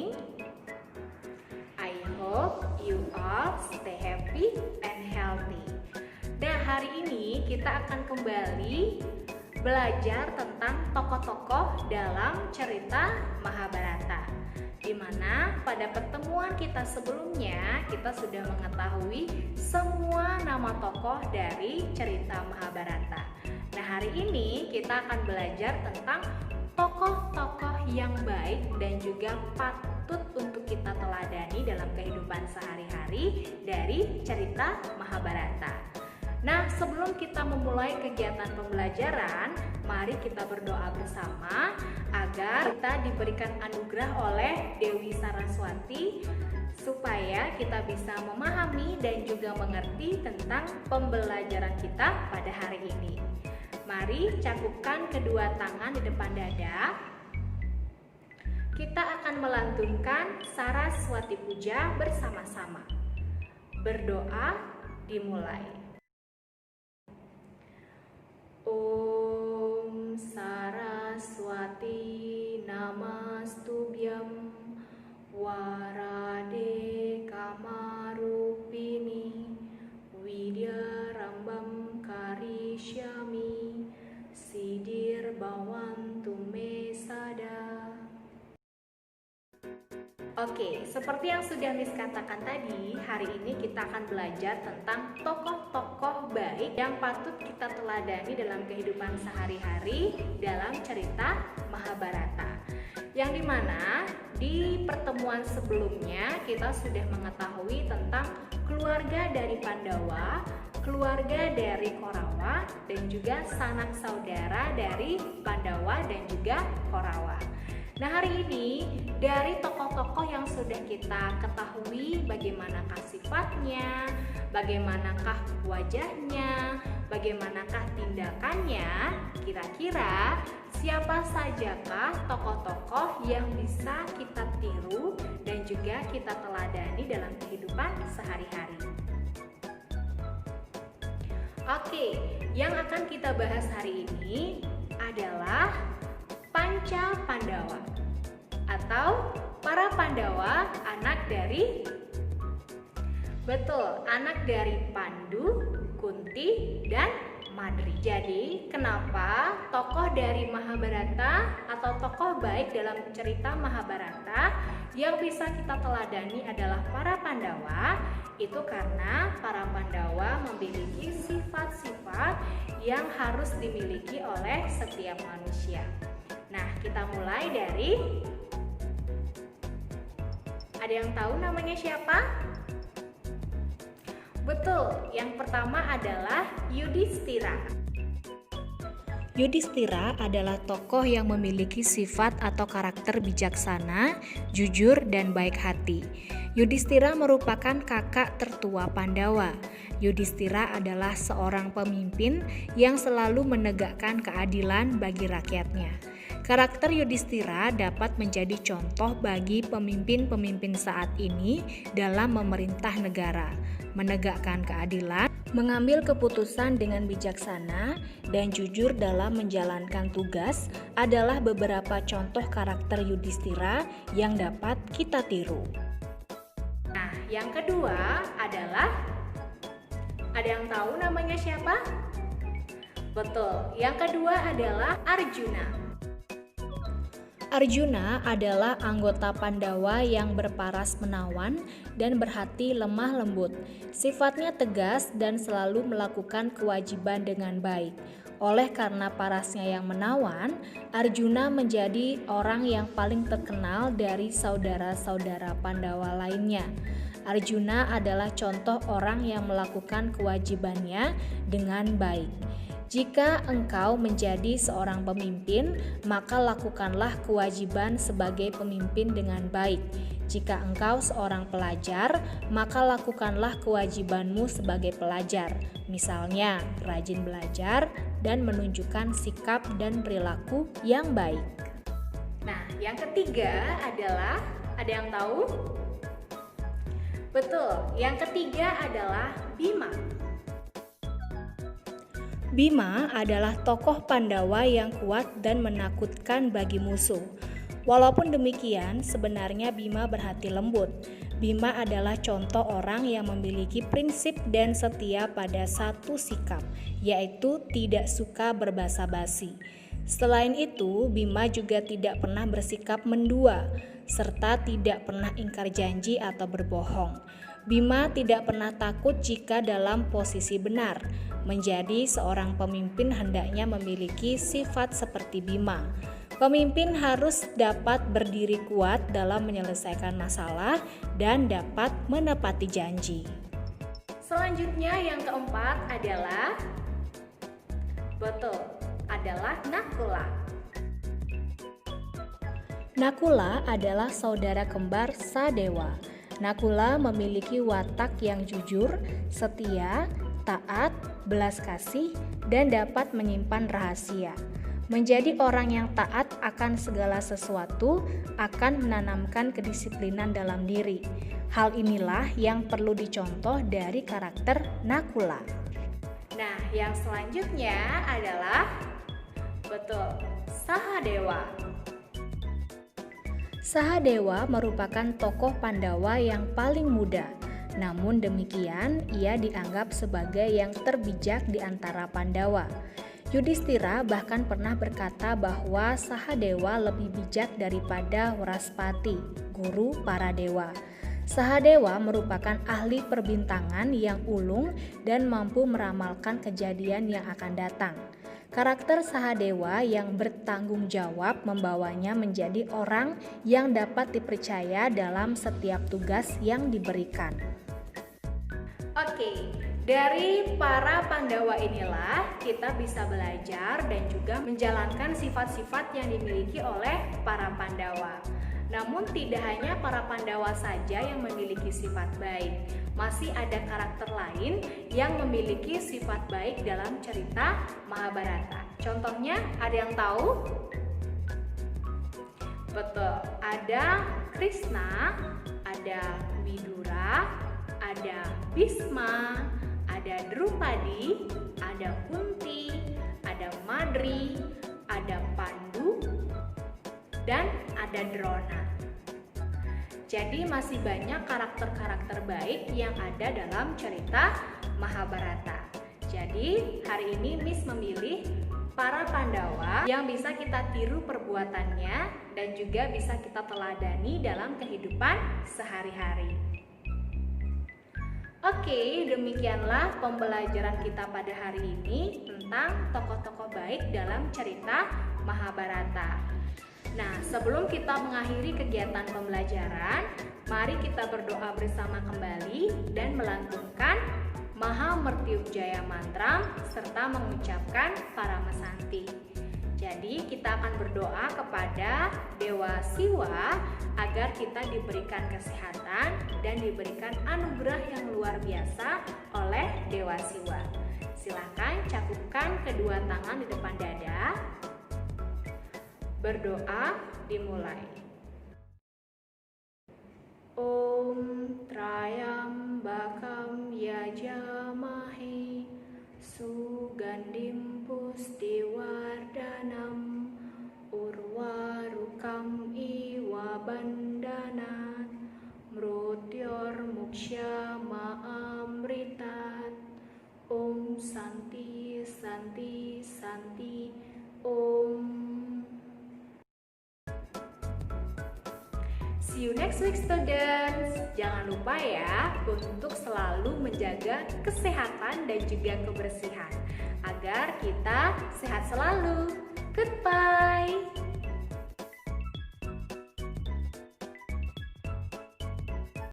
morning. I hope you all stay happy and healthy. Nah, hari ini kita akan kembali belajar tentang tokoh-tokoh dalam cerita Mahabharata, di mana pada pertemuan kita sebelumnya kita sudah mengetahui semua nama tokoh dari cerita Mahabharata. Nah, hari ini kita akan belajar tentang tokoh-tokoh yang baik dan juga patut untuk kita teladani dalam kehidupan sehari-hari dari cerita Mahabharata. Nah, sebelum kita memulai kegiatan pembelajaran, mari kita berdoa bersama agar kita diberikan anugerah oleh Dewi Saraswati supaya kita bisa memahami dan juga mengerti tentang pembelajaran kita pada hari ini. Mari cakupkan kedua tangan di depan dada. Kita akan melantunkan Saraswati Puja bersama-sama. Berdoa dimulai. Om Saraswati Namastubhyam Warade Kamarupini Widyarambam Karishyami Sidir Bhavantu Me Sada. Oke, seperti yang sudah Miss katakan tadi, hari ini kita akan belajar tentang tokoh-tokoh baik yang patut kita teladani dalam kehidupan sehari-hari dalam cerita Mahabharata. Yang dimana di pertemuan sebelumnya kita sudah mengetahui tentang keluarga dari Pandawa, keluarga dari Korawa, dan juga sanak saudara dari Pandawa dan juga Korawa. Nah, hari ini dari tokoh-tokoh yang sudah kita ketahui bagaimanakah sifatnya, bagaimanakah wajahnya, bagaimanakah tindakannya, kira-kira siapa sajakah tokoh-tokoh yang bisa kita tiru dan juga kita teladani dalam kehidupan sehari-hari? Oke, yang akan kita bahas hari ini adalah Panca Pandawa atau para Pandawa, anak dari Pandu, Kunti, dan Madri. Jadi, kenapa tokoh dari Mahabharata atau tokoh baik dalam cerita Mahabharata yang bisa kita teladani adalah para Pandawa? Itu karena para Pandawa memiliki sifat-sifat yang harus dimiliki oleh setiap manusia. Nah, kita mulai dari, ada yang tahu namanya siapa? Betul, yang pertama adalah Yudhistira. Yudhistira adalah tokoh yang memiliki sifat atau karakter bijaksana, jujur, dan baik hati. Yudhistira merupakan kakak tertua Pandawa. Yudhistira adalah seorang pemimpin yang selalu menegakkan keadilan bagi rakyatnya. Karakter Yudhistira dapat menjadi contoh bagi pemimpin-pemimpin saat ini dalam memerintah negara, menegakkan keadilan, mengambil keputusan dengan bijaksana, dan jujur dalam menjalankan tugas adalah beberapa contoh karakter Yudhistira yang dapat kita tiru. Nah, yang kedua adalah, ada yang tahu namanya siapa? Betul, yang kedua adalah Arjuna. Arjuna adalah anggota Pandawa yang berparas menawan dan berhati lemah lembut. Sifatnya tegas dan selalu melakukan kewajiban dengan baik. Oleh karena parasnya yang menawan, Arjuna menjadi orang yang paling terkenal dari saudara-saudara Pandawa lainnya. Arjuna adalah contoh orang yang melakukan kewajibannya dengan baik. Jika engkau menjadi seorang pemimpin, maka lakukanlah kewajiban sebagai pemimpin dengan baik. Jika engkau seorang pelajar, maka lakukanlah kewajibanmu sebagai pelajar. Misalnya, rajin belajar dan menunjukkan sikap dan perilaku yang baik. Nah, yang ketiga adalah, ada yang tahu? Betul, yang ketiga adalah Bima. Bima adalah tokoh Pandawa yang kuat dan menakutkan bagi musuh. Walaupun demikian, sebenarnya Bima berhati lembut. Bima adalah contoh orang yang memiliki prinsip dan setia pada satu sikap, yaitu tidak suka berbasa-basi. Selain itu, Bima juga tidak pernah bersikap mendua, serta tidak pernah ingkar janji atau berbohong. Bima tidak pernah takut jika dalam posisi benar. Menjadi seorang pemimpin hendaknya memiliki sifat seperti Bima. Pemimpin harus dapat berdiri kuat dalam menyelesaikan masalah dan dapat menepati janji. Selanjutnya yang keempat adalah Nakula. Nakula adalah saudara kembar Sadewa. Nakula memiliki watak yang jujur, setia, taat, belas kasih, dan dapat menyimpan rahasia. Menjadi orang yang taat akan segala sesuatu akan menanamkan kedisiplinan dalam diri. Hal inilah yang perlu dicontoh dari karakter Nakula. Nah, yang selanjutnya adalah Sahadewa. Sahadewa merupakan tokoh Pandawa yang paling muda. Namun demikian, ia dianggap sebagai yang terbijak di antara Pandawa. Yudhistira bahkan pernah berkata bahwa Sahadewa lebih bijak daripada Wraspati, guru para dewa. Sahadewa merupakan ahli perbintangan yang ulung dan mampu meramalkan kejadian yang akan datang. Karakter Sahadewa yang bertanggung jawab membawanya menjadi orang yang dapat dipercaya dalam setiap tugas yang diberikan. Oke, dari para Pandawa inilah kita bisa belajar dan juga menjalankan sifat-sifat yang dimiliki oleh para Pandawa. Namun tidak hanya para Pandawa saja yang memiliki sifat baik. Masih ada karakter lain yang memiliki sifat baik dalam cerita Mahabharata. Contohnya, ada yang tahu? Betul, ada Krishna, ada Widura, ada Bhisma, ada Drupadi, ada Kunti, ada Madri, ada Pandu, dan ada Drona. Jadi masih banyak karakter-karakter baik yang ada dalam cerita Mahabharata. Jadi hari ini Miss memilih para Pandawa yang bisa kita tiru perbuatannya dan juga bisa kita teladani dalam kehidupan sehari-hari. Oke, demikianlah pembelajaran kita pada hari ini tentang tokoh-tokoh baik dalam cerita Mahabharata. Nah, sebelum kita mengakhiri kegiatan pembelajaran, mari kita berdoa bersama kembali dan melantunkan Maha Mertyujaya Mantra serta mengucapkan Paramasanti. Jadi kita akan berdoa kepada Dewa Siwa agar kita diberikan kesehatan dan diberikan anugerah yang luar biasa oleh Dewa Siwa. Silakan cakupkan kedua tangan di depan dada. Berdoa dimulai. Om Trayambakam Yajamahe Sugandim Pustiwardanam Urwarukam Iwa Bandanat Mrutyor Muksha Maamritat. Om Santi Santi Santi Om. See you next week students. Jangan lupa ya untuk selalu menjaga kesehatan dan juga kebersihan agar kita sehat